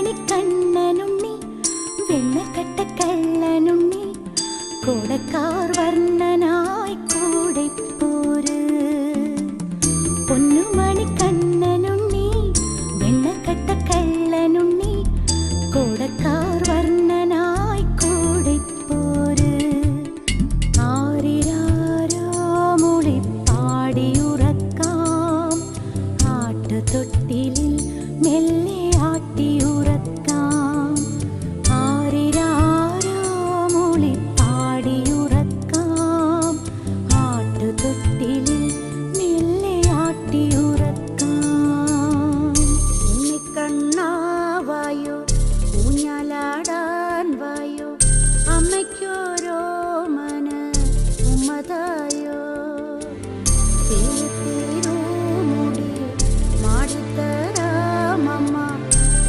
പൊന്നുമണിക്കണ്ണനുണ്ണി വെണ്ണക്കട്ട കള്ളനുണ്ണി കോടക്കാർ വർണ്ണനായി കൂടെ പോര്. പൊന്നുമണിക്കണ്ണനുണ്ണി വെണ്ണക്കട്ട കള്ളനുണ്ണി കോടക്കാർ വർണ്ണനായി കൂടെ പോര്. ആരിരാരോ മുളി പാടിയുറക്കാം ആട്ടുതൊട്ടിലിൽ മെല്ലെ ആട്ടിയുറക്കാം. ആരിരാരോ മുളി പാടിയുറക്കാം ആട്ടുതൊട്ടിലിൽ മെല്ലെ ആട്ടിയുറക്കാം. ഉണ്ണിക്കണ്ണാവായോ